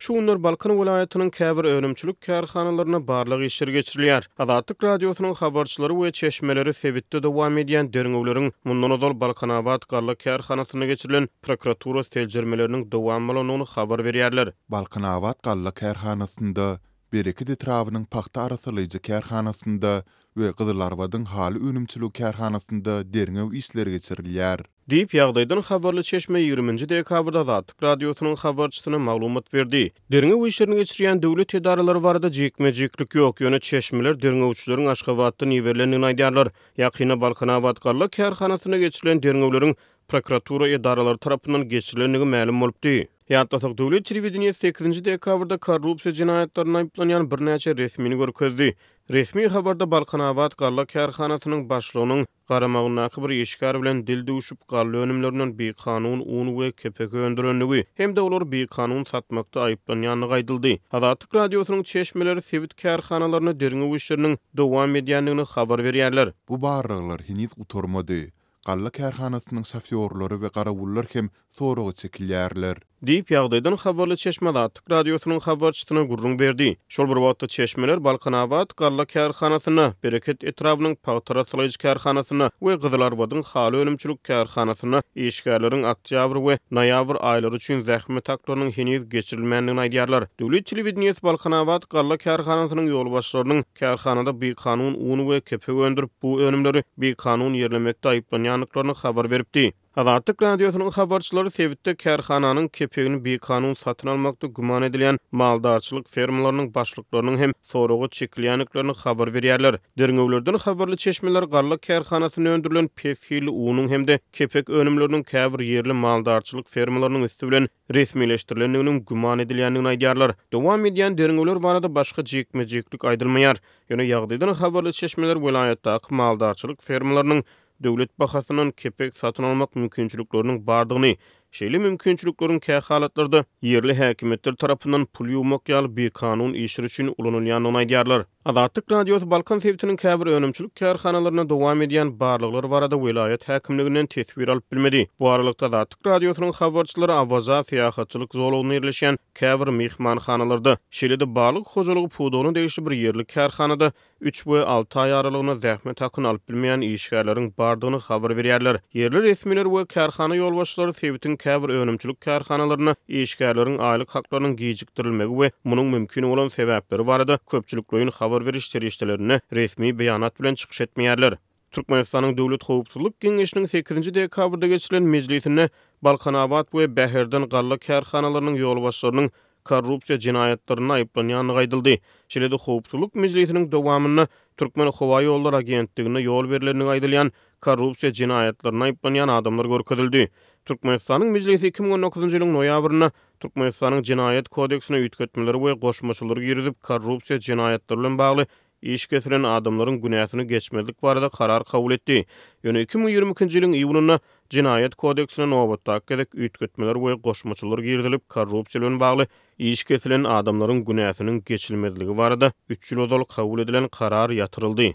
Şu günler Balkan vilayatynyň käbir önümçülük kärhanalaryna barlyk işler geçirilýär. Azatlyk radiosynyň habarçylary we çeşmeleri sebitde dowam edýän derňewleriň mundan ozal Balkanabad garly kärhanasyna geçirilen prokuratura teljermeleriniň dowamlygyny habar berýärler. Balkanabad garly kärhanasynda Bereki Detrawynyň paxta arasalyjy kärhanasynda we Gyzylarbadyň haly önümçülük kärhanasynda derňew işler geçirilýär. Diýip ýagdaýdan habarly çeşme 20-nji dekabrda Azatlyk radiosynyň habarçysyna maglumat berdi. Derňew işlerini geçirýän döwlet edaralary barada jekme-jeklik ýok. Ýöne çeşmeler derňewçileriň Aşgabatdan iwerlendigini aýdýarlar. Ýakyna Balkanabad garly kärhanasyna geçirilen derňewleriň prokuratura edaralary tarapyndan geçirilenligi ma'lum bolupdy. Ýa-da döwlet telewizionyny 8-nji dekabrda korrupsiýa jinayetlerine aýplanýan birnäçe resmini görkezdi. Resmi habarda Balkanabad garly kärhanasynyň başlygynyň garamagynaky bir işgär bilen dil döwüşip garly önümlerinden bir kanun un we kepek öndürenligi hem de olar bir kanun satmakda aýplanýanlygy aýdyldy. Azatlyk radiosynyň çeşmeleri sebit kärhanalaryna derňew işleriniň dowam edýänligini habar berýärler. Bu barlylar hinis utormady. Garly kärhanasynyň şofyorlary we garawullar hem soragy çekilýärler. Diýip ýagdaýdan habarly çeşme Azatlyk radiosynyň habarçysyna gurrun berdi. Şol bir wagtda çeşmeler Balkanabad garly kärhanasyna, Bereket Etrawynyň paxtarasylyjy kärhanasyna we Gyzylarbadyň haly önümçülük kärhanasyna işgärleriň oktýabr we noýabr aýlary üçin zähmet haklarynyň heniz geçirilmänligini aýdýarlar. Döwlet telewizionyny Balkanabad garly kärhanasynyň ýolbaşçylarynyň kärhanada bir kanun un we kepek öndürip bu önümleri bir kanun ýerlemekde aýplanýanlyklaryny habar beripdi. Azatlyk radiosynyň habarçylary sebitde kärhananyň kepegini bir kanun satyn almakda guman edilýän maldarçylyk fermalarynyň başlyklarynyň hem soragy çekilýänliklaryny habar berýärler. Derňewlerden habarly çeşmeler garly kärhanasyna öndürilen pesili unyň hem de kepek önümleriniň käbir ýerli maldarçylyk fermalarynyň üstü bilen resmileşdirilenligini guman edilýänligini aýdýarlar. Dowam edýän derňewler barada başga jekme-jeklik aýdylmaýar. Ýöne ýagdaýdan habarly çeşmeler vilayatdaky maldarçylyk fermalarynyň döwlet bahasyndan kepek satyn almak mümkinçilikleriniň bardygyny, şeýle mümkinçilikleriň kä halatlarda ýerli häkimetler tarapyndan pul ýuwmak ýaly bir kanun işleri üçin ulanylýanyny aýdýarlar. Azatlyk radiosy Balkan sebitiniň käbir önümçülük kärhanalaryna dowam edýän barlyklar barada vilayat häkimliginden tesbir alyp bilmedi. Bu aralykda Azatlyk radiosynyň habarçylary awaza fiýahatçylyk zolugyna ýerleşýän käbir mehmanhanalarda, şeýle-de balyk hojalygy pudugyny degişli bir ýerli kärhanada 3 we 6 aý aralygyna zähmet hakyny alyp bilmeýän işgärleriň bardygyny habar berýärler. Ýerli resmiler we kärhana ýolbaşçylary sebitiň käbir önümçülük kärhanalaryna işgärleriň aýlyk haklarynyň gijikdirilmegi we munyň mümkin bolan sebäpleri barada köpçüliklerin habar beriş terişlerine resmi beýanat bilen çykyş etmeýärler. Türkmenistanyň Döwlet Howpsuzlyk Geňeşiniň 8-nji dekabrda geçirilen mejlisinde Balkanabad we Bäherden garly kärhanalarynyň ýolbaşçylarynyň korrupsiýa jinayetlerine aýplanýanlygy aýdyldy. Şeýle-de Howpsuzlyk mejlisiniň dowamyna Türkmen Howa ýolları agentligine ýol berilendigi aýdylýan korrupsiýa jinayetlerine aýplanýan adamlar görkezildi. Türkmenistanyň mejlisi 2019-njy ýylyň noýabryna Türkmenistanyň jinayet kodeksine üýtgetmeleri we goşmaçylary girizip korrupsiýa jinayetleri bilen bagly iş getiren adamlaryň günäsini geçmezlik barada karar kabul etdi. Ýöne 2022-nji ýylyň iýulyna jinayet kodeksine nowatdaky gedek üýtgetmeler we goşmaçylary girizilip korrupsiýa bilen bagly iş getiren adamlaryň günäsiniň geçilmezligi barada 3 ýyl ozal kabul edilen karar ýatyryldy.